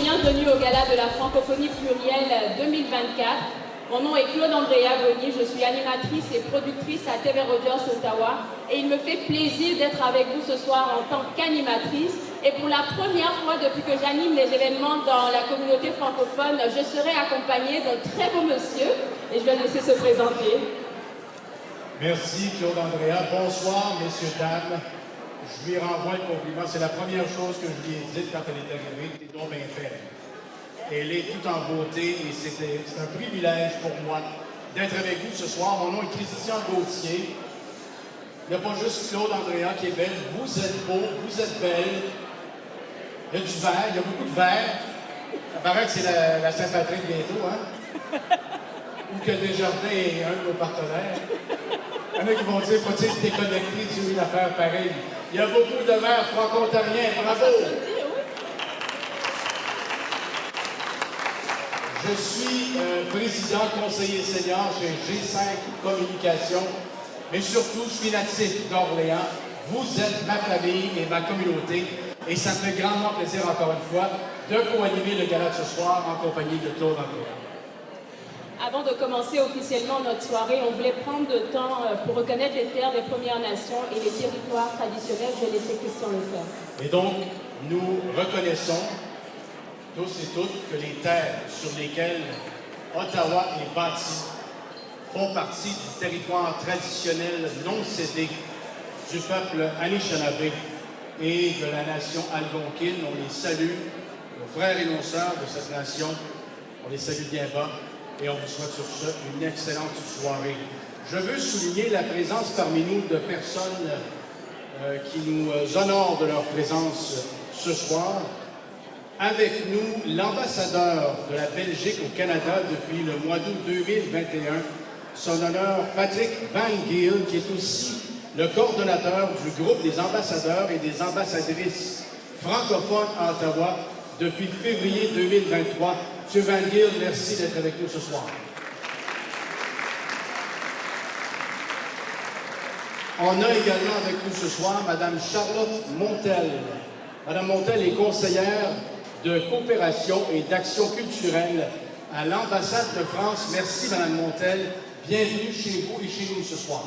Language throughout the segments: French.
bienvenue au Gala de la Francophonie Plurielle 2024. Mon nom est Claude Andrea Bonny, je suis animatrice et productrice à TV Rogers Ottawa et il me fait plaisir d'être avec vous ce soir en tant qu'animatrice. Et pour la première fois depuis que j'anime les événements dans la communauté francophone, je serai accompagnée d'un très beau monsieur et je vais le laisser se présenter. Merci Claude Andrea. Bonsoir messieurs, dames. Je lui renvoie le compliment. C'est la première chose que je lui ai dite quand elle est arrivée. T'es donc bien faite. Elle est toute en beauté et c'est un privilège pour moi d'être avec vous ce soir. Mon nom est Christian Gauthier. Il n'y a pas juste Claude Andrea qui est belle. Vous êtes beau, vous êtes belle. Il y a du vert, il y a beaucoup de vert. Ça paraît que c'est la Saint-Patrick bientôt, hein? Ou que Desjardins est un de nos partenaires. Il y en a qui vont dire, faut-il déconnecter d'une affaire pareille? Il y a beaucoup de vert franco-ontarien. Bravo! Je suis président conseiller senior chez G5 Communication, mais surtout, je suis natif d'Orléans. Vous êtes ma famille et ma communauté, et ça me fait grandement plaisir, encore une fois, de co-animer le gala de ce soir en compagnie de Claude Andrea. Avant de commencer officiellement notre soirée, on voulait prendre le temps pour reconnaître les terres des Premières Nations et les territoires traditionnels. Je vais laisser Christian le faire. Et donc, nous reconnaissons tous et toutes que les terres sur lesquelles Ottawa est bâtie font partie du territoire traditionnel non cédé du peuple Anishinaabe et de la nation algonquine. On les salue, nos frères et nos sœurs de cette nation, on les salue bien bas et on vous souhaite sur ce une excellente soirée. Je veux souligner la présence parmi nous de personnes qui nous honorent de leur présence ce soir. Avec nous, l'ambassadeur de la Belgique au Canada depuis le mois d'août 2021, son honneur Patrick Van Giel, qui est aussi le coordonnateur du groupe des ambassadeurs et des ambassadrices francophones à Ottawa depuis février 2023. M. Van Giel, merci d'être avec nous ce soir. On a également avec nous ce soir Mme Charlotte Montel. Mme Montel est conseillère de coopération et d'action culturelle à l'ambassade de France. Merci, Mme Montel. Bienvenue chez vous et chez nous ce soir.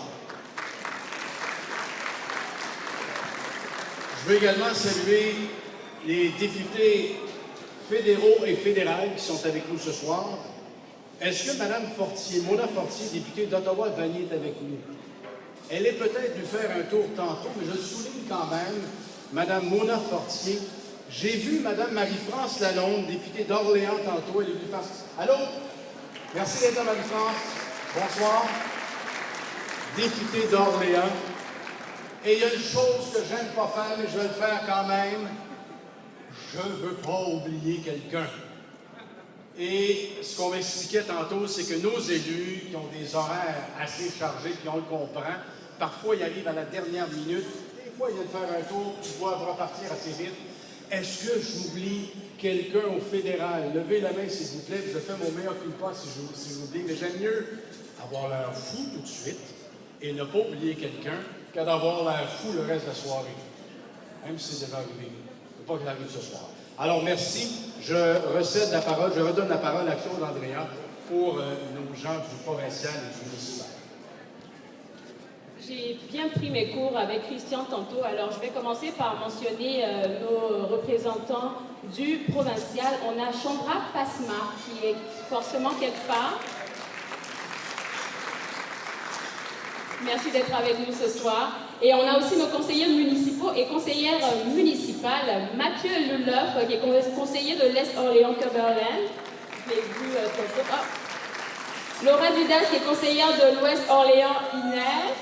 Je veux également saluer les députés fédéraux et fédérales qui sont avec nous ce soir. Est-ce que Mme Fortier, Mona Fortier, députée d'Ottawa-Vanier, est avec nous? Elle est peut-être dû faire un tour tantôt, mais je le souligne quand même. Mme Mona Fortier. J'ai vu Mme Marie-France Lalonde, députée d'Orléans, tantôt. Elle est venue faire... Allô? Merci d'être là, Marie-France. Bonsoir. Députée d'Orléans. Et il y a une chose que j'aime pas faire, mais je vais le faire quand même. Je ne veux pas oublier quelqu'un. Et ce qu'on m'expliquait tantôt, c'est que nos élus, qui ont des horaires assez chargés, puis on le comprend, parfois ils arrivent à la dernière minute. Des fois, ils viennent faire un tour, ils doivent repartir assez vite. Est-ce que j'oublie quelqu'un au fédéral? Levez la main, s'il vous plaît. Je fais mon meilleur culpa si j'oublie. Mais j'aime mieux avoir l'air fou tout de suite et ne pas oublier quelqu'un qu'à d'avoir l'air fou le reste de la soirée. Même si c'est déjà arrivé. Il ne faut pas qu'il arrive ce soir. Alors, merci. Je recède la parole, je redonne la parole à Claude Andrea pour nos gens du provincial et du municipal. J'ai bien pris mes cours avec Christian tantôt, alors je vais commencer par mentionner nos représentants du provincial. On a Chandra Pasma, qui est forcément quelque part. Merci d'être avec nous ce soir. Et on a aussi nos conseillers municipaux et conseillères municipales. Mathieu Leleuf, qui est conseiller de l'Est-Orléans-Cumberland. Je l'ai vu tantôt. Oh. Laura Vidal, qui est conseillère de l'Ouest-Orléans-Inès.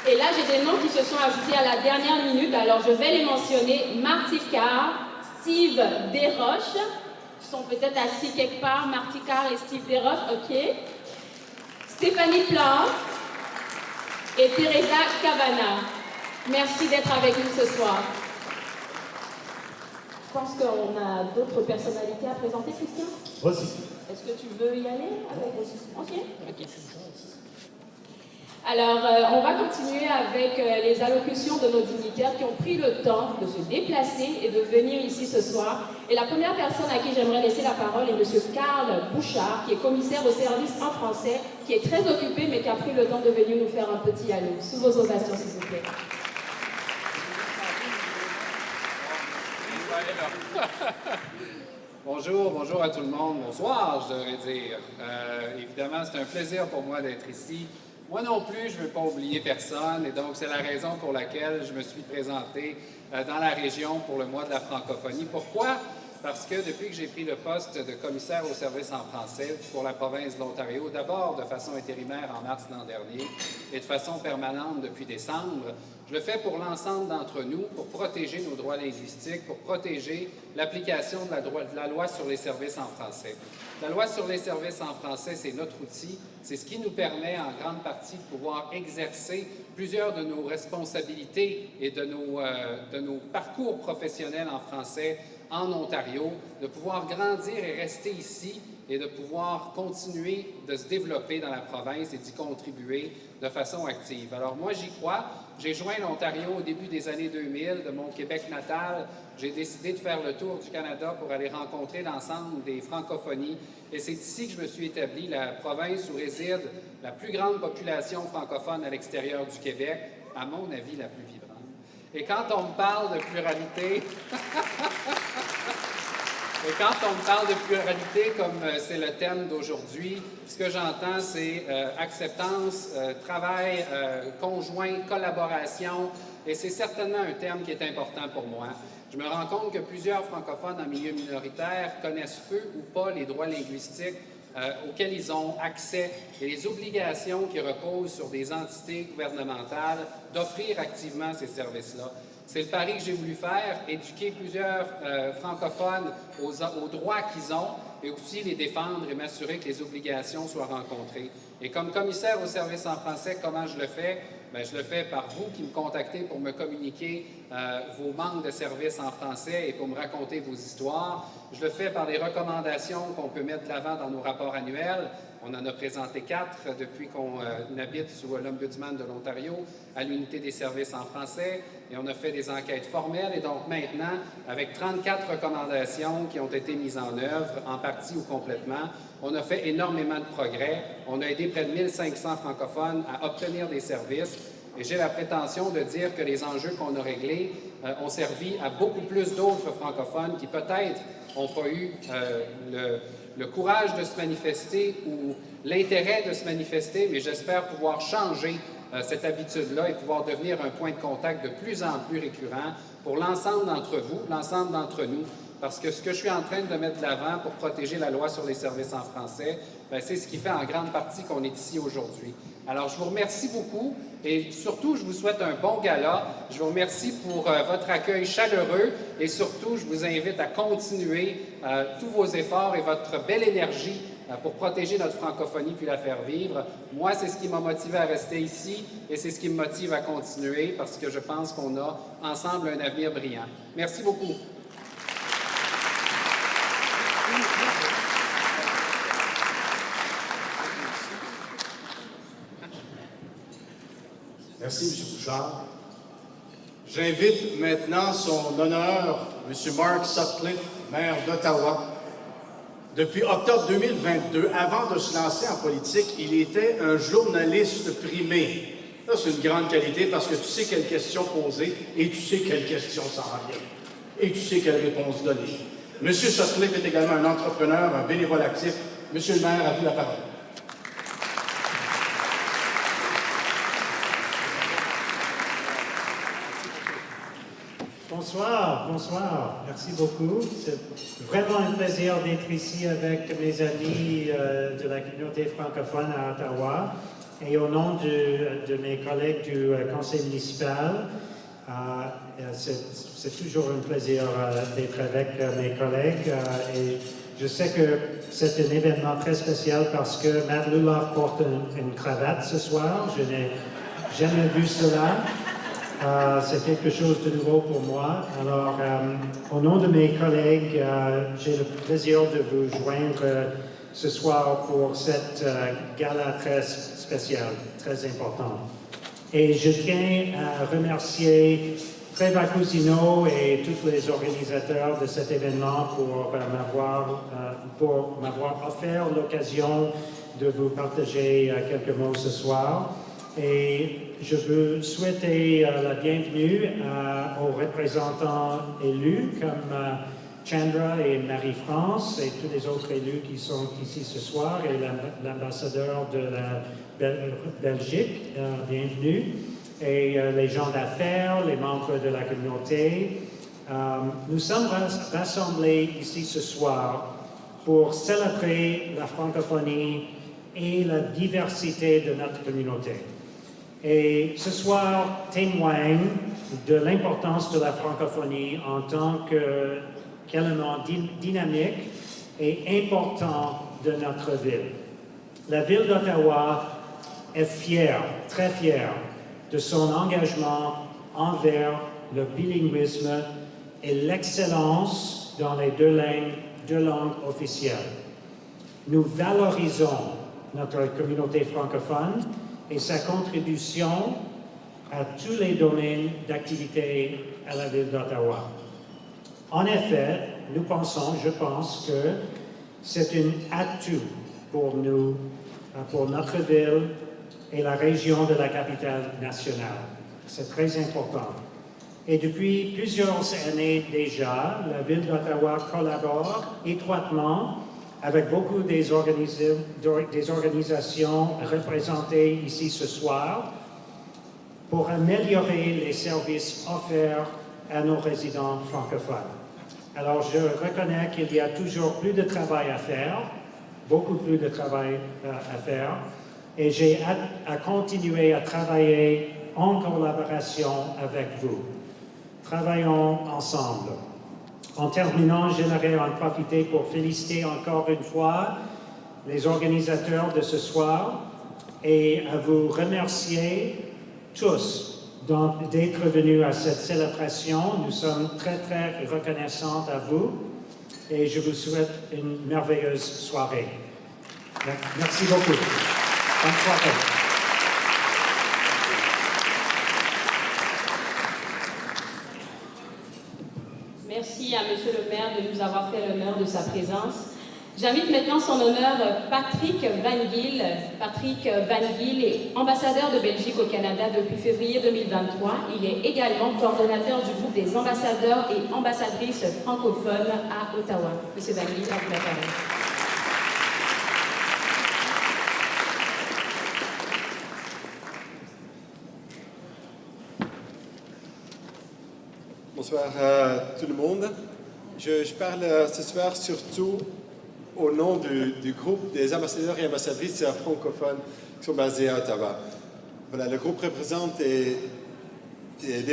Et là, j'ai des noms qui se sont ajoutés à la dernière minute, alors je vais les mentionner. Marty Carr, Steve Desroches, ils sont peut-être assis quelque part, Marty Carr et Steve Desroches, ok. Stéphanie Plante et Teresa Cabana. Merci d'être avec nous ce soir. Je pense qu'on a d'autres personnalités à présenter, Christian. Vas-y. Est-ce que tu veux y aller avec... Ok. Alors, on va continuer avec les allocutions de nos dignitaires qui ont pris le temps de se déplacer et de venir ici ce soir. Et la première personne à qui j'aimerais laisser la parole est M. Karl Bouchard, qui est commissaire au service en français, qui est très occupé, mais qui a pris le temps de venir nous faire un petit allô. Sous vos ovations, s'il vous plaît. Bonjour à tout le monde. Bonsoir, je devrais dire. Évidemment, c'est un plaisir pour moi d'être ici. Moi non plus, je ne veux pas oublier personne, et donc c'est la raison pour laquelle je me suis présenté dans la région pour le mois de la francophonie. Pourquoi? Parce que depuis que j'ai pris le poste de commissaire au service en français pour la province de l'Ontario, d'abord de façon intérimaire en mars l'an dernier et de façon permanente depuis décembre, je le fais pour l'ensemble d'entre nous, pour protéger nos droits linguistiques, pour protéger l'application de la loi sur les services en français. La loi sur les services en français, c'est notre outil, c'est ce qui nous permet en grande partie de pouvoir exercer plusieurs de nos responsabilités et de nos parcours professionnels en français en Ontario, de pouvoir grandir et rester ici et de pouvoir continuer de se développer dans la province et d'y contribuer de façon active. Alors moi, j'y crois. J'ai joint l'Ontario au début des années 2000, de mon Québec natal. J'ai décidé de faire le tour du Canada pour aller rencontrer l'ensemble des francophonies. Et c'est ici que je me suis établi, la province où réside la plus grande population francophone à l'extérieur du Québec, à mon avis, la plus vibrante. Et quand on me parle de pluralité... Et quand on me parle de pluralité, comme c'est le thème d'aujourd'hui, ce que j'entends, c'est acceptance, travail conjoint, collaboration, et c'est certainement un terme qui est important pour moi. Je me rends compte que plusieurs francophones en milieu minoritaire connaissent peu ou pas les droits linguistiques auxquels ils ont accès et les obligations qui reposent sur des entités gouvernementales d'offrir activement ces services-là. C'est le pari que j'ai voulu faire, éduquer plusieurs francophones aux droits qu'ils ont et aussi les défendre et m'assurer que les obligations soient rencontrées. Et comme commissaire au service en français, comment je le fais? Bien, je le fais par vous qui me contactez pour me communiquer vos manques de services en français et pour me raconter vos histoires. Je le fais par des recommandations qu'on peut mettre de l'avant dans nos rapports annuels. On en a présenté 4 depuis qu'on habite sous l'Ombudsman de l'Ontario à l'unité des services en français et on a fait des enquêtes formelles et donc maintenant, avec 34 recommandations qui ont été mises en œuvre, en partie ou complètement, on a fait énormément de progrès. On a aidé près de 1500 francophones à obtenir des services et j'ai la prétention de dire que les enjeux qu'on a réglés ont servi à beaucoup plus d'autres francophones qui peut-être n'ont pas eu le courage de se manifester ou l'intérêt de se manifester, mais j'espère pouvoir changer cette habitude-là et pouvoir devenir un point de contact de plus en plus récurrent pour l'ensemble d'entre vous, l'ensemble d'entre nous, parce que ce que je suis en train de mettre de l'avant pour protéger la loi sur les services en français, c'est ce qui fait en grande partie qu'on est ici aujourd'hui. Alors, je vous remercie beaucoup et surtout, je vous souhaite un bon gala. Je vous remercie pour votre accueil chaleureux et surtout, je vous invite à continuer tous vos efforts et votre belle énergie pour protéger notre francophonie puis la faire vivre. Moi, c'est ce qui m'a motivé à rester ici et c'est ce qui me motive à continuer parce que je pense qu'on a ensemble un avenir brillant. Merci beaucoup. Merci, M. Bouchard. J'invite maintenant son honneur, M. Mark Sutcliffe, maire d'Ottawa. Depuis octobre 2022, avant de se lancer en politique, il était un journaliste primé. Ça, c'est une grande qualité parce que tu sais quelles questions poser et tu sais quelles questions s'en viennent. Et tu sais quelles réponses donner. M. Sutcliffe est également un entrepreneur, un bénévole actif. Monsieur le maire, à vous la parole. Bonsoir. Merci beaucoup. C'est vraiment un plaisir d'être ici avec mes amis de la communauté francophone à Ottawa. Et au nom de mes collègues du conseil municipal, c'est toujours un plaisir d'être avec mes collègues. Et je sais que c'est un événement très spécial parce que Matt Luloff porte une cravate ce soir. Je n'ai jamais vu cela. C'est quelque chose de nouveau pour moi. Alors, au nom de mes collègues, j'ai le plaisir de vous joindre ce soir pour cette gala très spéciale, très importante. Et je tiens à remercier Treva Cousino et tous les organisateurs de cet événement pour m'avoir offert l'occasion de vous partager quelques mots ce soir. Et je veux souhaiter la bienvenue aux représentants élus comme Chandra et Marie-France et tous les autres élus qui sont ici ce soir et l'ambassadeur de la Belgique, bienvenue, et les gens d'affaires, les membres de la communauté. Nous sommes rassemblés ici ce soir pour célébrer la francophonie et la diversité de notre communauté. Et ce soir témoigne de l'importance de la francophonie en tant qu'élément dynamique et important de notre ville. La ville d'Ottawa est fière, très fière, de son engagement envers le bilinguisme et l'excellence dans les deux langues officielles. Nous valorisons notre communauté francophone et sa contribution à tous les domaines d'activité à la ville d'Ottawa. En effet, je pense que c'est un atout pour nous, pour notre ville et la région de la capitale nationale. C'est très important. Et depuis plusieurs années déjà, la ville d'Ottawa collabore étroitement avec beaucoup des organisations représentées ici ce soir pour améliorer les services offerts à nos résidents francophones. Alors, je reconnais qu'il y a toujours plus de travail à faire, beaucoup plus de travail à faire, et j'ai hâte à continuer à travailler en collaboration avec vous. Travaillons ensemble. En terminant, j'aimerais en profiter pour féliciter encore une fois les organisateurs de ce soir et à vous remercier tous d'être venus à cette célébration. Nous sommes très, très reconnaissants à vous et je vous souhaite une merveilleuse soirée. Merci beaucoup. Bonne soirée. Merci à Monsieur le maire de nous avoir fait l'honneur de sa présence. J'invite maintenant son honneur Patrick Van Giel. Patrick Van Giel est ambassadeur de Belgique au Canada depuis février 2023. Il est également coordonnateur du groupe des ambassadeurs et ambassadrices francophones à Ottawa. Monsieur Van Giel, à vous la parole. Bonsoir à tout le monde. Je parle ce soir surtout au nom du groupe des ambassadeurs et ambassadrices francophones qui sont basés à Ottawa. Voilà, le groupe représente des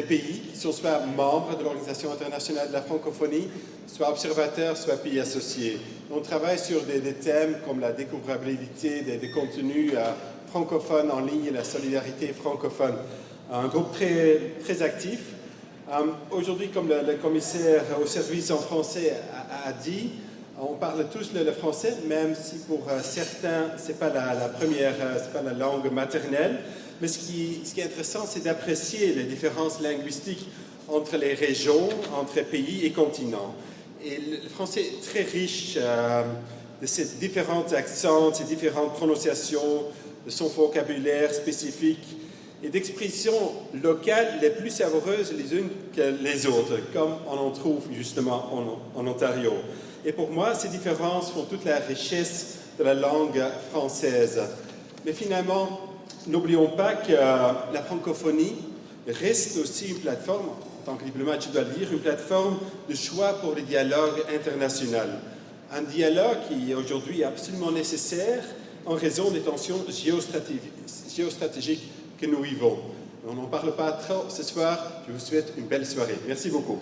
pays qui sont soit membres de l'Organisation internationale de la francophonie, soit observateurs, soit pays associés. On travaille sur des thèmes comme la découvrabilité des contenus francophones en ligne et la solidarité francophone. Un groupe très, très actif. Aujourd'hui, comme le commissaire au service en français a dit, on parle tous le français, même si pour certains, ce n'est pas la première, c'est pas la langue maternelle. Mais ce qui est intéressant, c'est d'apprécier les différences linguistiques entre les régions, entre pays et continents. Et le français est très riche de ces différents accents, ces différentes prononciations, de son vocabulaire spécifique et d'expressions locales les plus savoureuses les unes que les autres, comme on en trouve justement en Ontario. Et pour moi, ces différences font toute la richesse de la langue française. Mais finalement, n'oublions pas que la francophonie reste aussi une plateforme, en tant que diplomate, je dois le dire, une plateforme de choix pour le dialogue international. Un dialogue qui est aujourd'hui absolument nécessaire en raison des tensions géostratégiques que nous vivons. On n'en parle pas trop ce soir. Je vous souhaite une belle soirée. Merci beaucoup.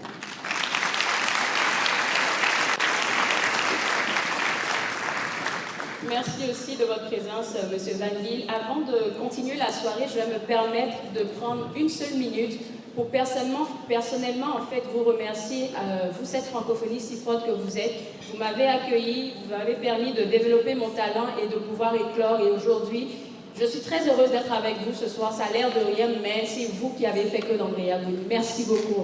Merci aussi de votre présence, M. Van Giel. Avant de continuer la soirée, je vais me permettre de prendre une seule minute pour personnellement en fait, vous remercier, vous cette francophonie si forte que vous êtes. Vous m'avez accueilli, vous m'avez permis de développer mon talent et de pouvoir éclore. Et aujourd'hui, je suis très heureuse d'être avec vous ce soir. Ça a l'air de rien, mais c'est vous qui avez fait que d'Andrea Bonny. Merci beaucoup.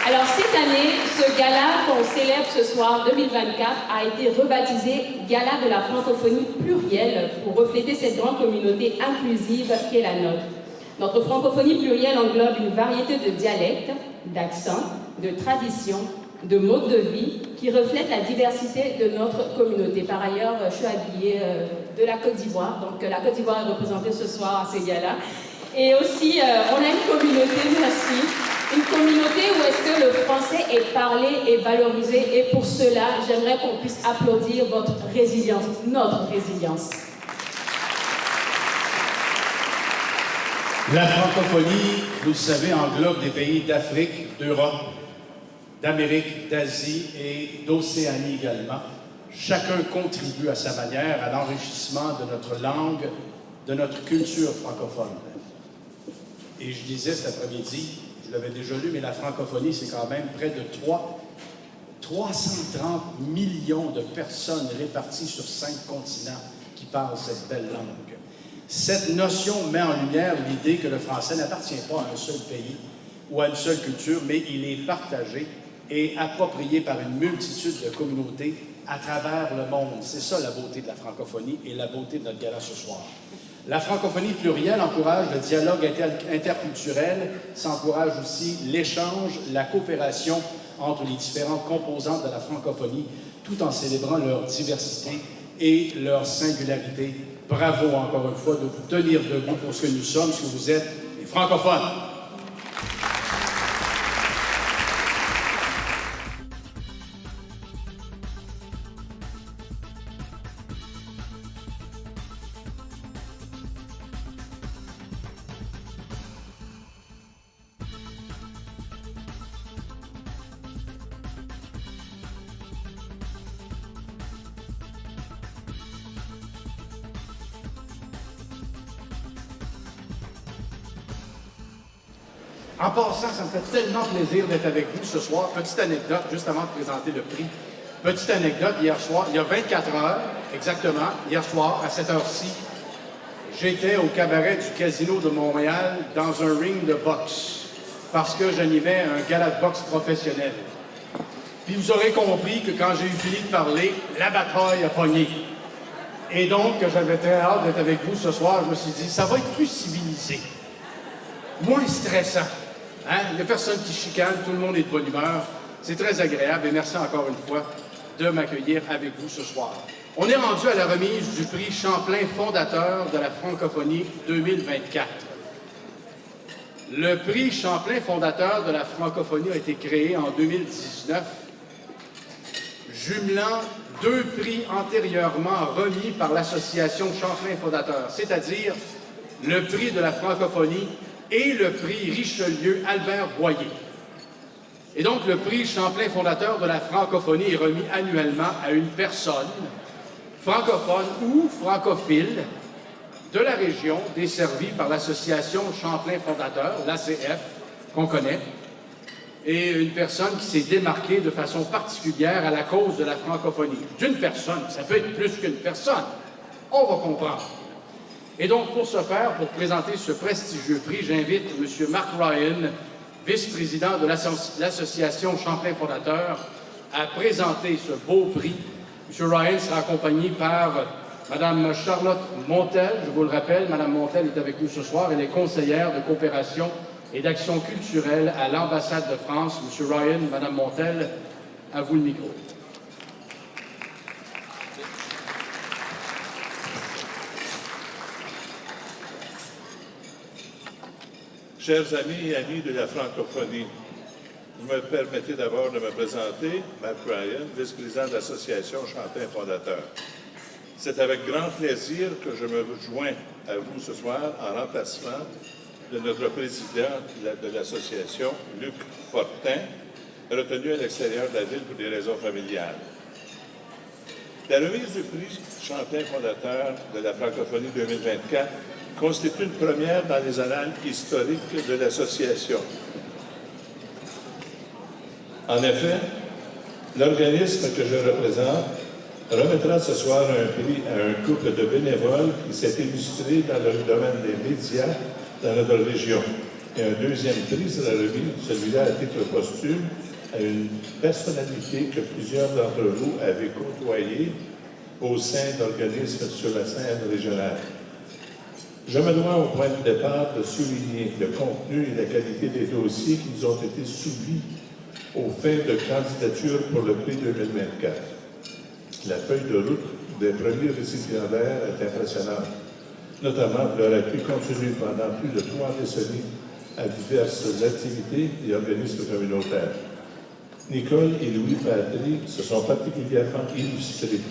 Alors cette année, ce gala qu'on célèbre ce soir 2024 a été rebaptisé Gala de la francophonie plurielle pour refléter cette grande communauté inclusive qu'est la nôtre. Notre francophonie plurielle englobe une variété de dialectes, d'accents, de traditions, de modes de vie qui reflètent la diversité de notre communauté. Par ailleurs, je suis habillée de la Côte d'Ivoire, donc la Côte d'Ivoire est représentée ce soir à ces galas. Et aussi, on a une communauté, merci, une communauté où est-ce que le français est parlé et valorisé. Et pour cela, j'aimerais qu'on puisse applaudir votre résilience, notre résilience. La francophonie, vous le savez, englobe des pays d'Afrique, d'Europe, d'Amérique, d'Asie et d'Océanie également. Chacun contribue à sa manière à l'enrichissement de notre langue, de notre culture francophone. Et je disais cet après-midi, je l'avais déjà lu, mais la francophonie, c'est quand même près de 330 millions de personnes réparties sur 5 continents qui parlent cette belle langue. Cette notion met en lumière l'idée que le français n'appartient pas à un seul pays ou à une seule culture, mais il est partagé et approprié par une multitude de communautés à travers le monde. C'est ça la beauté de la francophonie et la beauté de notre gala ce soir. La francophonie plurielle encourage le dialogue interculturel, ça encourage aussi l'échange, la coopération entre les différentes composantes de la francophonie, tout en célébrant leur diversité et leur singularité. Bravo encore une fois de vous tenir debout pour ce que nous sommes, ce que vous êtes, les francophones. En passant, ça me fait tellement plaisir d'être avec vous ce soir. Petite anecdote, juste avant de présenter le prix. Petite anecdote, hier soir, il y a 24 heures, exactement, hier soir, à cette heure-ci, j'étais au cabaret du Casino de Montréal dans un ring de boxe parce que j'animais un gala de boxe professionnel. Puis vous aurez compris que quand j'ai eu fini de parler, la bataille a pogné. Et donc, j'avais très hâte d'être avec vous ce soir. Je me suis dit, ça va être plus civilisé, moins stressant. Hein? Il n'y a personne qui chicane, tout le monde est de bonne humeur. C'est très agréable et merci encore une fois de m'accueillir avec vous ce soir. On est rendu à la remise du prix Champlain fondateur de la francophonie 2024. Le prix Champlain fondateur de la francophonie a été créé en 2019, jumelant 2 prix antérieurement remis par l'association Champlain fondateur, c'est-à-dire le prix de la francophonie et le prix Richelieu Albert Boyer. Et donc, le prix Champlain fondateur de la francophonie est remis annuellement à une personne francophone ou francophile de la région desservie par l'association Champlain fondateur, l'ACF, qu'on connaît, et une personne qui s'est démarquée de façon particulière à la cause de la francophonie. D'une personne, ça peut être plus qu'une personne, on va comprendre. Et donc, pour ce faire, pour présenter ce prestigieux prix, j'invite M. Mark Ryan, vice-président de l'association Champlain fondateur, à présenter ce beau prix. M. Ryan sera accompagné par Mme Charlotte Montel. Je vous le rappelle, Mme Montel est avec nous ce soir. Elle est conseillère de coopération et d'action culturelle à l'ambassade de France. M. Ryan, Mme Montel, à vous le micro. Chers amis et amis de la francophonie, vous me permettez d'abord de me présenter, Mark Ryan, vice-président de l'association Champlain fondateur. C'est avec grand plaisir que je me joins à vous ce soir en remplacement de notre président de l'association, Luc Fortin, retenu à l'extérieur de la ville pour des raisons familiales. La remise du prix Champlain fondateur de la francophonie 2024 constitue une première dans les annales historiques de l'association. En effet, l'organisme que je représente remettra ce soir un prix à un couple de bénévoles qui s'est illustré dans le domaine des médias dans notre région. Et un deuxième prix sera remis, celui-là à titre posthume, à une personnalité que plusieurs d'entre vous avez côtoyée au sein d'organismes sur la scène régionale. Je me dois au point de départ de souligner le contenu et la qualité des dossiers qui nous ont été soumis aux fins de candidature pour le prix 2024. La feuille de route des premiers récipiendaires est impressionnante, notamment leur appui continu pendant plus de 3 décennies à diverses activités et organismes communautaires. Nicole et Louis Patry se sont particulièrement illustrés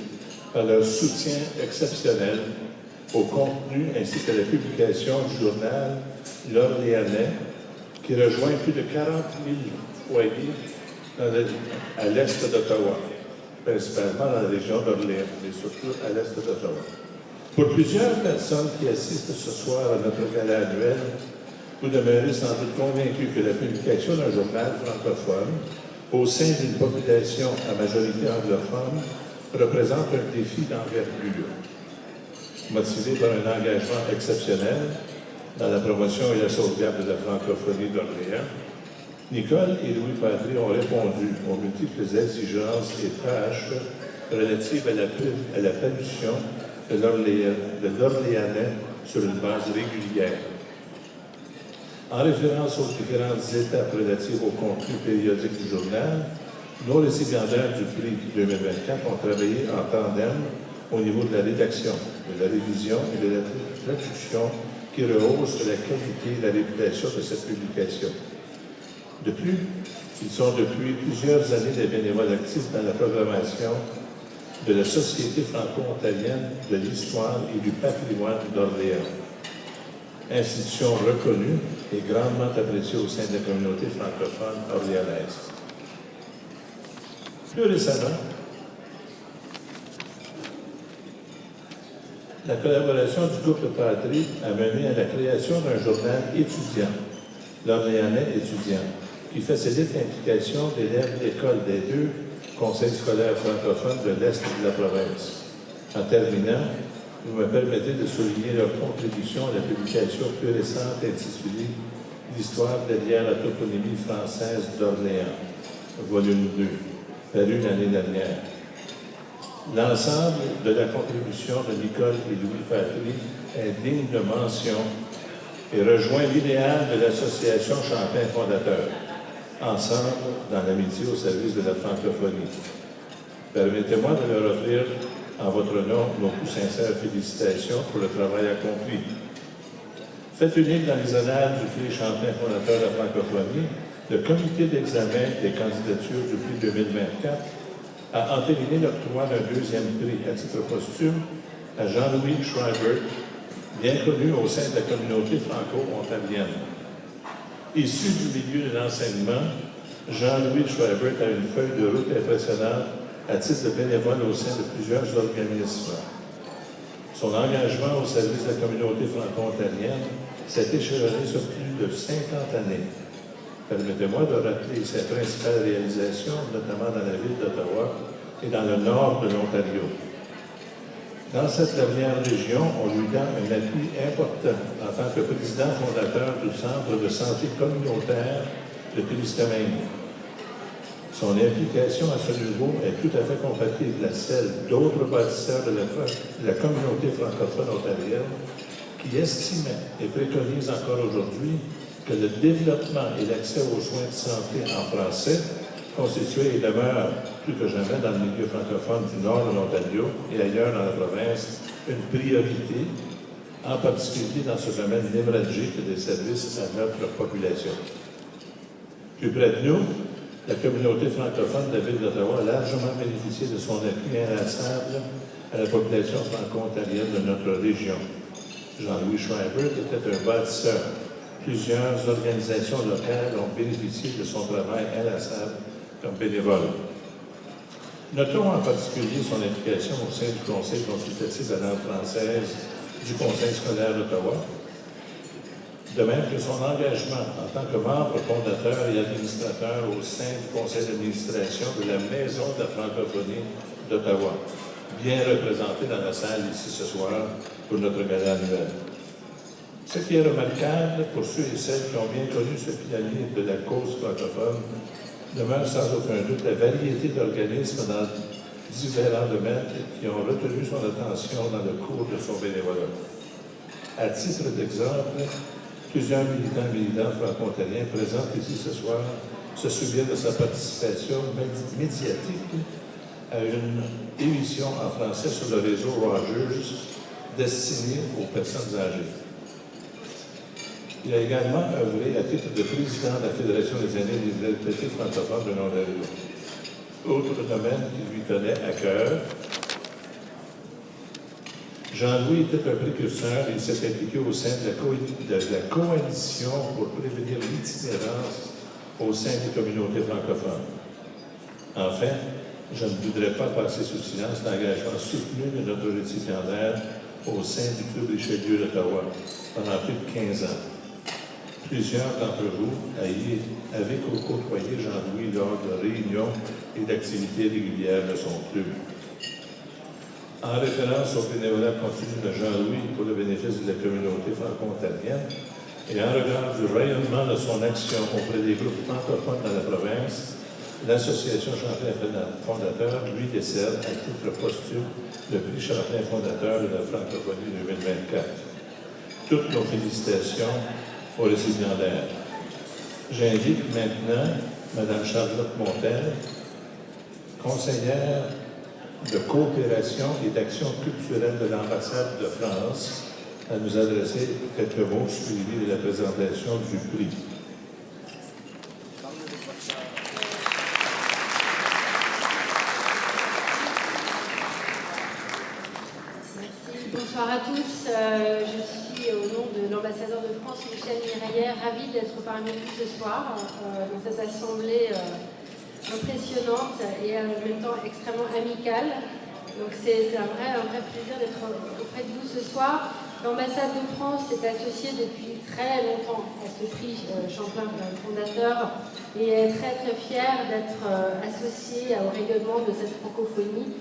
par leur soutien exceptionnel au contenu ainsi qu'à la publication du journal L'Orléanais, qui rejoint plus de 40 000 foyers à l'est d'Ottawa, principalement dans la région d'Orléans, mais surtout à l'est d'Ottawa. Pour plusieurs personnes qui assistent ce soir à notre gala annuel, vous demeurez sans doute convaincus que la publication d'un journal francophone au sein d'une population à majorité anglophone représente un défi d'envergure. Motivé par un engagement exceptionnel dans la promotion et la sauvegarde de la francophonie d'Orléans, Nicole et Louis Patry ont répondu aux multiples exigences et tâches relatives à la parution de l'Orléanais sur une base régulière. En référence aux différentes étapes relatives au contenu périodique du journal, nos récipiendaires du prix 2024 ont travaillé en tandem au niveau de la rédaction, de la révision et de la traduction qui rehausse la qualité et la réputation de cette publication. De plus, ils sont depuis plusieurs années des bénévoles actifs dans la programmation de la Société franco-ontarienne de l'histoire et du patrimoine d'Orléans, institution reconnue et grandement appréciée au sein de la communauté francophone orléanaise. Plus récemment, la collaboration du couple Patry a mené à la création d'un journal étudiant, l'Orléanais étudiant, qui facilite l'implication d'élèves d'école des 2 conseils scolaires francophones de l'Est de la province. En terminant, vous me permettez de souligner leur contribution à la publication plus récente intitulée « L'histoire derrière la toponymie française d'Orléans », volume 2, paru l'année dernière. L'ensemble de la contribution de Nicole et Louis Patry est digne de mention et rejoint l'idéal de l'association Champlain Fondateur, ensemble dans l'amitié au service de la francophonie. Permettez-moi de leur offrir en votre nom nos plus sincères félicitations pour le travail accompli. Fait unique dans les annales du prix Champlain Fondateur de la francophonie, le comité d'examen des candidatures du prix 2024 a entériné l'octroi d'un 2e prix à titre posthume à Jean-Louis Schreiber, bien connu au sein de la communauté franco-ontarienne. Issu du milieu de l'enseignement, Jean-Louis Schreiber a une feuille de route impressionnante à titre de bénévole au sein de plusieurs organismes. Son engagement au service de la communauté franco-ontarienne s'est échelonné sur plus de 50 années. Permettez-moi de rappeler ses principales réalisations, notamment dans la ville d'Ottawa et dans le nord de l'Ontario. Dans cette dernière région, on lui donne un appui important en tant que président fondateur du Centre de santé communautaire de Témiscamingue. Son implication à ce niveau est tout à fait compatible à celle d'autres bâtisseurs de la communauté francophone ontarienne qui estimaient et préconisent encore aujourd'hui que le développement et l'accès aux soins de santé en français constituait et demeure plus que jamais dans le milieu francophone du nord de l'Ontario et ailleurs dans la province une priorité, en particulier dans ce domaine névralgique des services à notre population. Plus près de nous, la communauté francophone de la ville d'Ottawa a largement bénéficié de son appui inlassable à la population franco-ontarienne de notre région. Jean-Louis Schreiber était un bâtisseur. Plusieurs organisations locales ont bénéficié de son travail inlassable comme bénévole. Notons en particulier son implication au sein du Conseil consultatif de la langue française du Conseil scolaire d'Ottawa, de même que son engagement en tant que membre fondateur et administrateur au sein du conseil d'administration de la Maison de la francophonie d'Ottawa, bien représenté dans la salle ici ce soir pour notre gala annuel. Ce qui est remarquable pour ceux et celles qui ont bien connu ce pionnier de la cause francophone demeure sans aucun doute la variété d'organismes dans différents domaines qui ont retenu son attention dans le cours de son bénévolat. À titre d'exemple, plusieurs militants et militantes franco-ontariens présents ici ce soir se souviennent de sa participation médiatique à une émission en français sur le réseau Rogers destinée aux personnes âgées. Il a également œuvré à titre de président de la Fédération des aînés des retraités francophones de l'Ontario. Autre domaine qui lui tenait à cœur, Jean-Louis était un précurseur et il s'est impliqué au sein de la coalition pour prévenir l'itinérance au sein des communautés francophones. Enfin, je ne voudrais pas passer sous silence l'engagement soutenu de notre récipiendaire au sein du Club Richelieu d'Ottawa pendant plus de 15 ans. Plusieurs d'entre vous avaient côtoyé Jean-Louis lors de réunions et d'activités régulières de son club. En référence au bénévolat continu de Jean-Louis pour le bénéfice de la communauté franco-ontarienne et en regard du rayonnement de son action auprès des groupes francophones dans la province, l'Association Champlain Fondateur lui décerne à titre posthume le prix Champlain Fondateur de la francophonie 2024. Toutes nos félicitations aux récipiendaires. J'invite maintenant Mme Charlotte Montel, conseillère de coopération et d'action culturelle de l'ambassade de France, à nous adresser quelques mots suivis de la présentation du prix. Merci. Bonsoir à tous. Je suis au nom de l'ambassadeur de France, Michel Miraillet, ravie d'être parmi vous ce soir dans cette assemblée impressionnante et en même temps extrêmement amicale. Donc c'est un vrai plaisir d'être auprès de vous ce soir. L'ambassade de France est associée depuis très longtemps à ce prix Champlain Fondateur et est très fière d'être associée au rayonnement de cette francophonie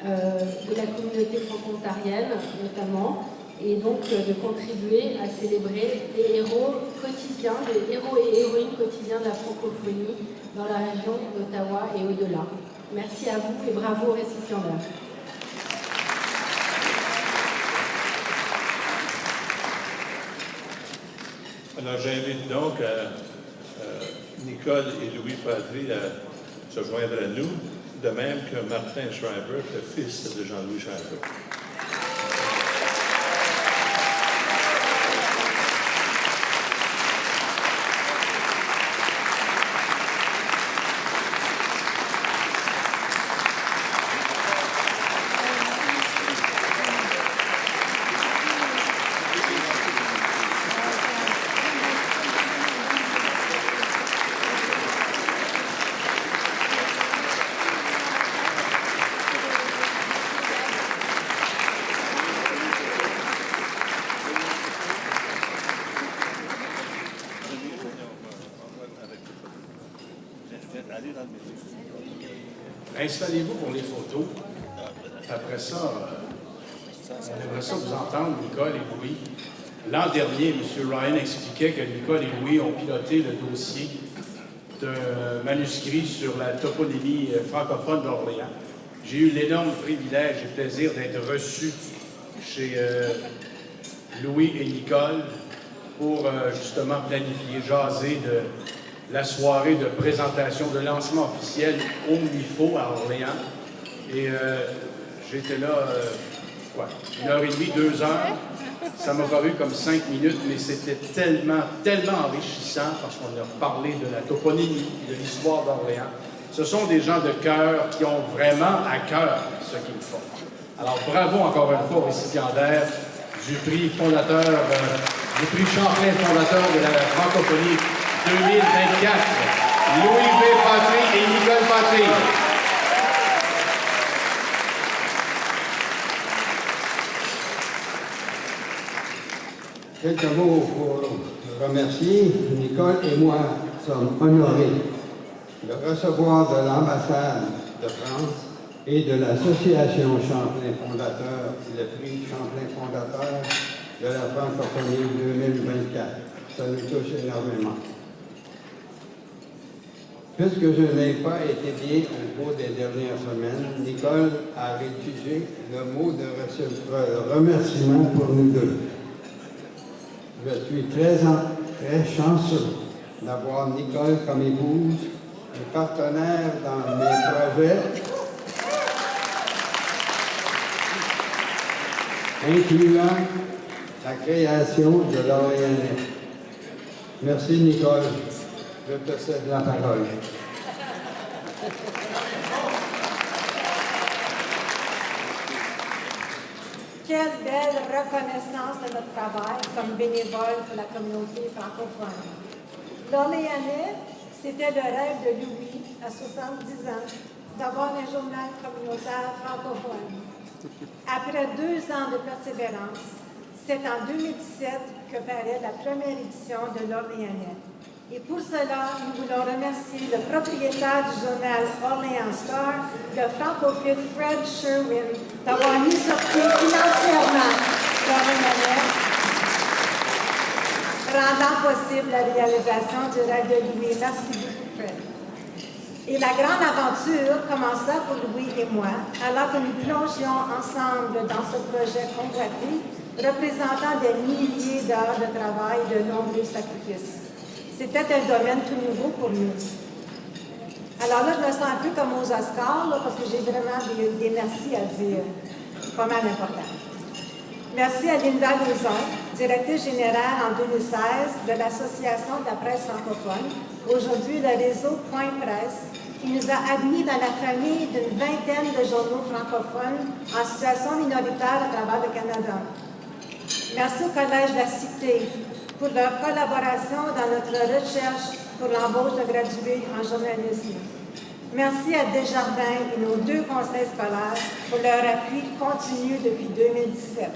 de la communauté franco-ontarienne notamment, et donc de contribuer à célébrer les héros quotidiens, les héros et héroïnes quotidiens de la francophonie dans la région d'Ottawa et au-delà. Merci à vous et bravo aux récipiendaires. Alors j'invite donc Nicole et Louis Patry à se joindre à nous, de même que Martin Schreiber, le fils de Jean-Louis Schreiber. Installez-vous pour les photos. Après ça, on aimerait ça vous entendre, Nicole et Louis. L'an dernier, M. Ryan expliquait que Nicole et Louis ont piloté le dossier d'un manuscrit sur la toponymie francophone d'Orléans. J'ai eu l'énorme privilège et plaisir d'être reçu chez Louis et Nicole pour justement planifier, jaser de la soirée de présentation, de lancement officiel au MIFO à Orléans. Et j'étais là, 1h30, 2 heures. Ça m'a paru comme 5 minutes, mais c'était tellement enrichissant parce qu'on a parlé de la toponymie, de l'histoire d'Orléans. Ce sont des gens de cœur qui ont vraiment à cœur ce qu'ils font. Alors bravo encore une fois aux récipiendaires du prix fondateur, du prix Champlain fondateur de la francophonie 2024, Louis B. Patry et Nicole Patry. Quelques mots pour remercier. Nicole et moi sommes honorés de recevoir de l'ambassade de France et de l'association Champlain Fondateur le prix Champlain Fondateur de la francophonie 2024. Ça nous touche énormément. Puisque je n'ai pas été bien au cours des dernières semaines, Nicole a rédigé le mot de remerciement pour nous deux. Je suis très chanceux d'avoir Nicole comme épouse et partenaire dans mes projets, incluant la création de l'Orléanais. Merci Nicole, je te cède la parole. Quelle belle reconnaissance de notre travail comme bénévole pour la communauté francophone. L'Orléanais, c'était le rêve de Louis, à 70 ans, d'avoir un journal communautaire francophone. Après 2 ans de persévérance, c'est en 2017 que paraît la première édition de l'Orléanais. Et pour cela, nous voulons remercier le propriétaire du journal Orléans Star, le francophile Fred Sherwin, d'avoir mis sur pied financièrement l'Orléanais, rendant possible la réalisation du rêve de Louis. Merci beaucoup, Fred. Et la grande aventure commença pour Louis et moi, alors que nous plongions ensemble dans ce projet convoité, représentant des milliers d'heures de travail et de nombreux sacrifices. C'était un domaine tout nouveau pour nous. Alors là, je me sens un peu comme aux Oscars, là, parce que j'ai vraiment des merci à dire. Pas mal important. Merci à Linda Lauzon, directrice générale en 2016 de l'Association de la presse francophone, aujourd'hui le réseau Point Presse, qui nous a admis dans la famille d'une vingtaine de journaux francophones en situation minoritaire à travers le Canada. Merci au Collège de la Cité pour leur collaboration dans notre recherche pour l'embauche de gradués en journalisme. Merci à Desjardins et nos 2 conseils scolaires pour leur appui continu depuis 2017.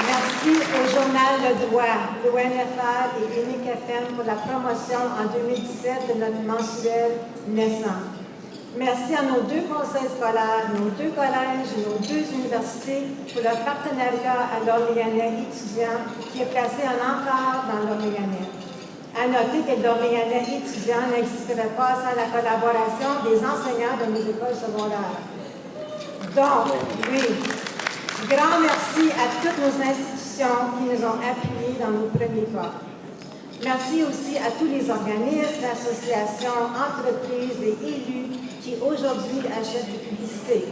Merci au journal Le Droit, l'ONFR et Unique FM pour la promotion en 2017 de notre mensuel naissant. Merci à nos 2 conseils scolaires, nos 2 collèges et nos 2 universités pour leur partenariat à l'Orléanais étudiant qui est placé en encart dans l'Orléanais. À noter que l'Orléanais étudiant n'existerait pas sans la collaboration des enseignants de nos écoles secondaires. Donc, oui, grand merci à toutes nos institutions qui nous ont appuyés dans nos premiers pas. Merci aussi à tous les organismes, associations, entreprises et élus qui aujourd'hui achètent des publicités.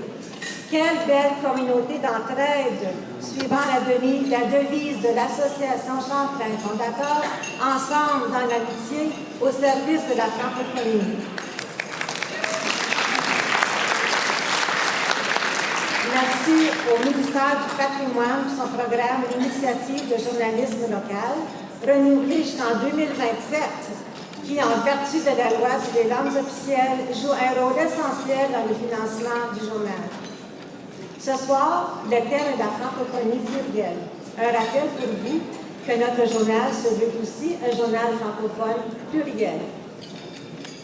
Quelle belle communauté d'entraide, suivant la devise de l'Association Champlain Fondateur, ensemble dans l'amitié, au service de la francophonie. Merci au ministère du Patrimoine pour son programme Initiative de journalisme local, renouvelé jusqu'en 2027, qui, en vertu de la loi sur les langues officielles, joue un rôle essentiel dans le financement du journal. Ce soir, le thème est la francophonie plurielle. Un rappel pour vous que notre journal se veut aussi un journal francophone pluriel.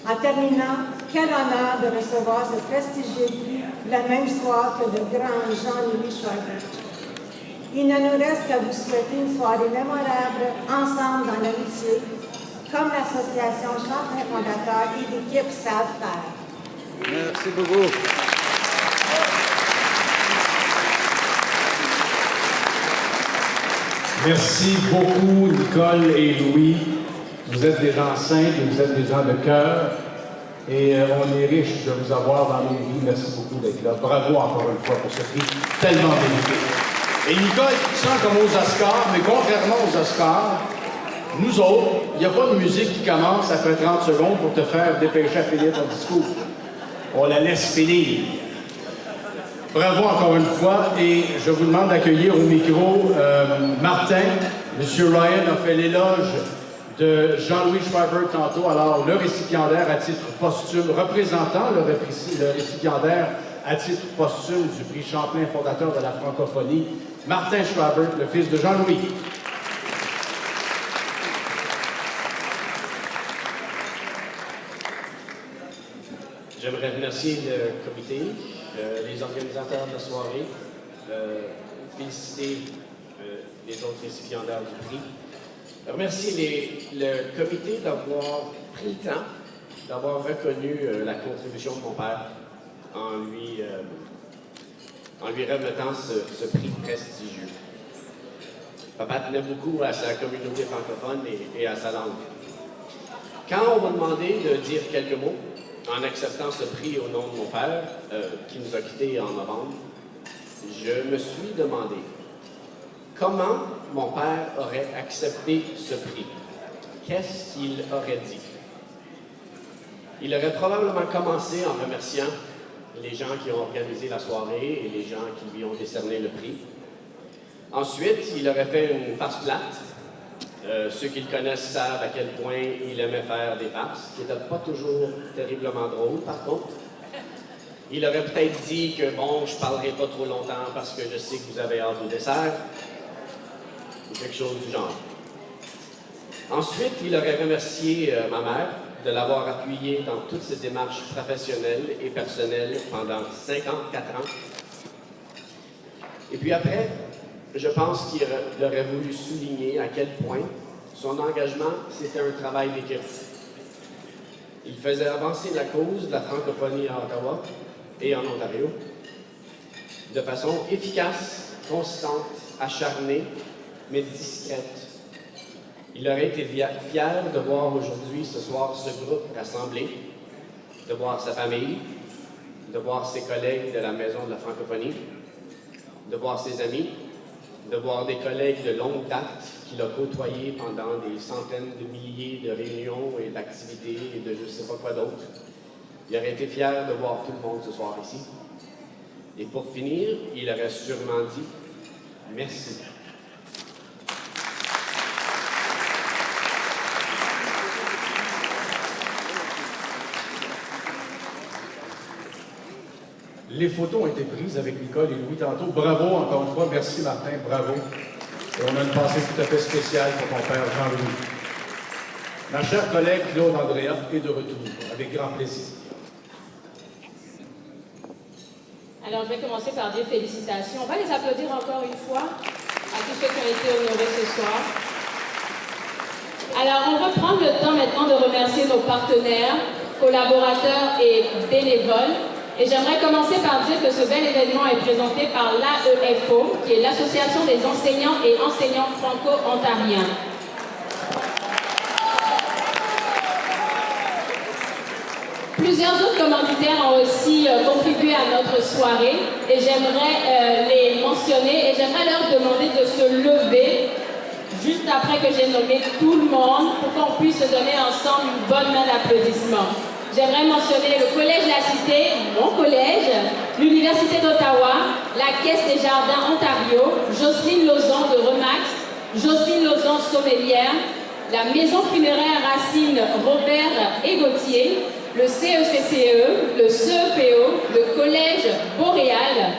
En terminant, quel honneur de recevoir ce prestigieux prix le même soir que le grand Jean-Louis Schreiber. Il ne nous reste qu'à vous souhaiter une soirée mémorable, ensemble dans l'amitié, comme l'association Champlain Fondateur et l'équipe savent faire. Merci beaucoup. Merci beaucoup, Nicole et Louis. Vous êtes des gens simples, vous êtes des gens de cœur. Et on est riche de vous avoir dans nos vies. Merci beaucoup d'être là. Bravo encore une fois pour ce prix tellement mérité. Et Nicole, tu sens comme aux Oscars, mais contrairement aux Oscars, nous autres, il n'y a pas de musique qui commence après 30 secondes pour te faire dépêcher à finir ton discours. On la laisse finir. Bravo encore une fois, et je vous demande d'accueillir au micro Martin. M. Ryan a fait l'éloge de Jean-Louis Schreiber tantôt. Alors, le récipiendaire à titre posthume, représentant le récipiendaire à titre posthume du prix Champlain fondateur de la francophonie, Martin Schwaber, le fils de Jean-Louis. J'aimerais remercier le comité, les organisateurs de la soirée, féliciter les autres récipiendaires du prix. Remercier le comité d'avoir pris le temps, d'avoir reconnu la contribution de mon père en lui remettant ce prix prestigieux. Papa tenait beaucoup à sa communauté francophone et à sa langue. Quand on m'a demandé de dire quelques mots, en acceptant ce prix au nom de mon père, qui nous a quittés en novembre, je me suis demandé comment mon père aurait accepté ce prix. Qu'est-ce qu'il aurait dit? Il aurait probablement commencé en remerciant les gens qui ont organisé la soirée et les gens qui lui ont décerné le prix. Ensuite, il aurait fait une farce plate. Ceux qui le connaissent savent à quel point il aimait faire des farces, qui n'étaient pas toujours terriblement drôles, par contre. Il aurait peut-être dit que, bon, je ne parlerai pas trop longtemps parce que je sais que vous avez hâte au dessert, ou quelque chose du genre. Ensuite, il aurait remercié ma mère de l'avoir appuyé dans toutes ses démarches professionnelles et personnelles pendant 54 ans. Et puis après, je pense qu'il aurait voulu souligner à quel point son engagement, c'était un travail d'équipe. Il faisait avancer la cause de la francophonie à Ottawa et en Ontario de façon efficace, constante, acharnée, mais discrète. Il aurait été fier de voir aujourd'hui, ce soir, ce groupe rassemblé, de voir sa famille, de voir ses collègues de la Maison de la francophonie, de voir ses amis, de voir des collègues de longue date qu'il a côtoyés pendant des centaines de milliers de réunions et d'activités et de je ne sais pas quoi d'autre. Il aurait été fier de voir tout le monde ce soir ici. Et pour finir, il aurait sûrement dit « Merci ». Les photos ont été prises avec Nicole et Louis tantôt. Bravo encore une fois. Merci Martin, bravo. Et on a une pensée tout à fait spéciale pour ton père Jean-Louis. Ma chère collègue Claude Andrea est de retour, avec grand plaisir. Alors, je vais commencer par dire félicitations. On va les applaudir encore une fois à tous ceux qui ont été honorés ce soir. Alors, on va prendre le temps maintenant de remercier nos partenaires, collaborateurs et bénévoles. Et j'aimerais commencer par dire que ce bel événement est présenté par l'AEFO, qui est l'Association des enseignants et enseignants franco-ontariens. Plusieurs autres commanditaires ont aussi contribué à notre soirée et j'aimerais les mentionner et j'aimerais leur demander de se lever juste après que j'ai nommé tout le monde pour qu'on puisse se donner ensemble une bonne main d'applaudissements. J'aimerais mentionner le Collège La Cité, mon collège, l'Université d'Ottawa, la Caisse des Jardins Ontario, Jocelyne Lauzon de Remax, Jocelyne Lauzon Sommelière, la Maison funéraire Racine Robert et Gauthier, le CECCE, le CEPO, le Collège Boréal,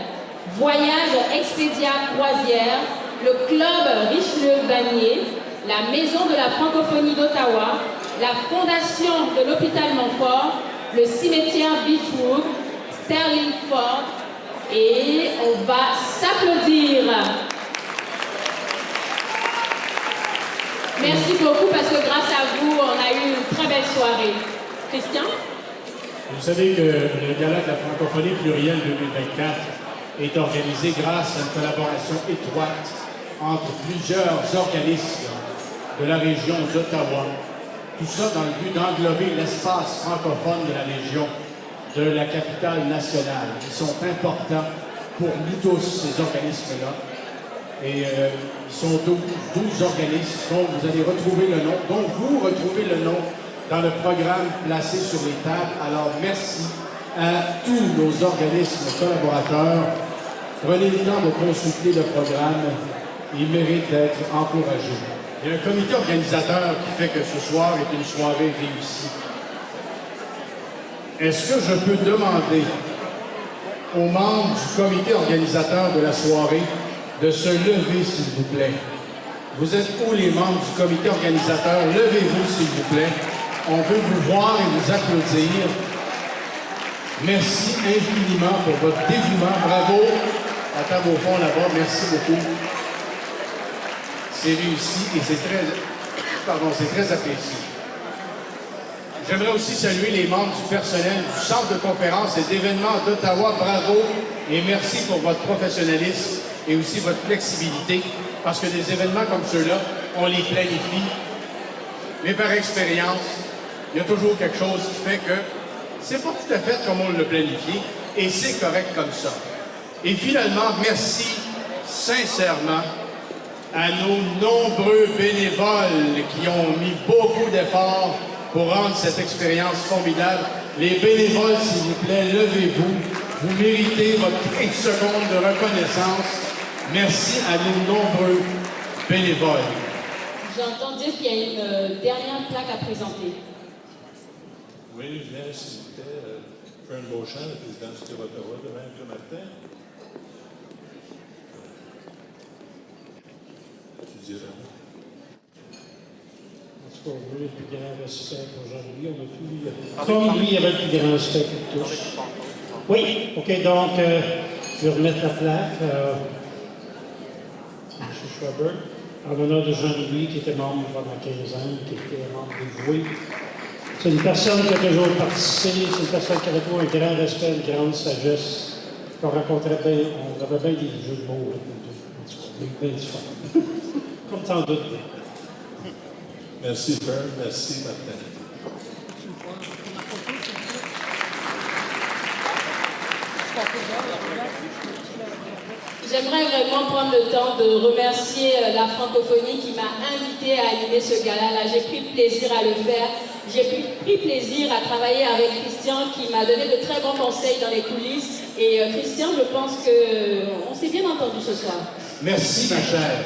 Voyage Expédia Croisière, le Club Richelieu-Vanier, la Maison de la francophonie d'Ottawa, la Fondation de l'Hôpital Montfort, le cimetière Beechwood, Sterling Ford, et on va s'applaudir. Merci beaucoup parce que grâce à vous, on a eu une très belle soirée. Christian? Vous savez que le Gala de la francophonie plurielle 2024 est organisé grâce à une collaboration étroite entre plusieurs organismes de la région d'Ottawa. Tout ça dans le but d'englober l'espace francophone de la région, de la capitale nationale. Ils sont importants pour nous tous, ces organismes-là. Et ils sont 12 organismes dont vous allez retrouver le nom, dont vous retrouvez le nom dans le programme placé sur les tables. Alors, merci à tous nos organismes collaborateurs. Prenez le temps de consulter le programme. Il mérite d'être encouragé. Il y a un comité organisateur qui fait que ce soir est une soirée réussie. Est-ce que je peux demander aux membres du comité organisateur de la soirée de se lever, s'il vous plaît. Vous êtes où les membres du comité organisateur? Levez-vous, s'il vous plaît. On veut vous voir et vous applaudir. Merci infiniment pour votre dévouement. Bravo. À table au fond là-bas, merci beaucoup. C'est réussi et c'est très apprécié. J'aimerais aussi saluer les membres du personnel du Centre de conférences et d'événements d'Ottawa. Bravo et merci pour votre professionnalisme et aussi votre flexibilité, parce que des événements comme ceux-là, on les planifie. Mais par expérience, il y a toujours quelque chose qui fait que c'est pas tout à fait comme on l'a planifié et c'est correct comme ça. Et finalement, merci sincèrement à nos nombreux bénévoles qui ont mis beaucoup d'efforts pour rendre cette expérience formidable. Les bénévoles, s'il vous plaît, levez-vous. Vous méritez votre 15 secondes de reconnaissance. Merci à nos nombreux bénévoles. J'entends dire qu'il y a une dernière plaque à présenter. Oui, je viens, s'il vous plaît, Fern Beauchamp, le président du Club Ottawa, demain le matin. Tu dirais. En tout cas, on a le plus grand respect pour Jean-Louis. On a tout, comme lui, il avait le plus grand respect pour tous. Oui, OK, donc, je vais remettre la plaque. M. Schwaber, en l'honneur de Jean-Louis, qui était membre pendant 15 ans, qui était membre dévoué. C'est une personne qui a toujours participé, c'est une personne qui avait toujours un grand respect, une grande sagesse, qu'on rencontrait bien, on avait bien des jeux de mots, bien du fun. Comme t'en doutes bien. Merci, Fern. Merci, Martin. J'aimerais vraiment prendre le temps de remercier la francophonie qui m'a invité à animer ce gala-là. J'ai pris plaisir à le faire. J'ai pris plaisir à travailler avec Christian qui m'a donné de très bons conseils dans les coulisses. Et Christian, je pense qu'on s'est bien entendu ce soir. Merci, ma chère.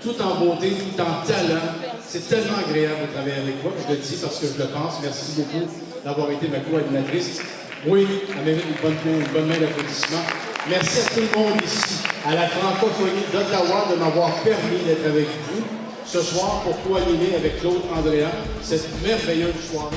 Tout en beauté, tout en talent. C'est tellement agréable de travailler avec toi. Je le dis parce que je le pense. Merci beaucoup d'avoir été ma co-animatrice. Oui, elle mérite une bonne main d'applaudissement. Merci à tout le monde ici, à la francophonie d'Ottawa, de m'avoir permis d'être avec vous ce soir pour co-animer avec Claude Andréan cette merveilleuse soirée.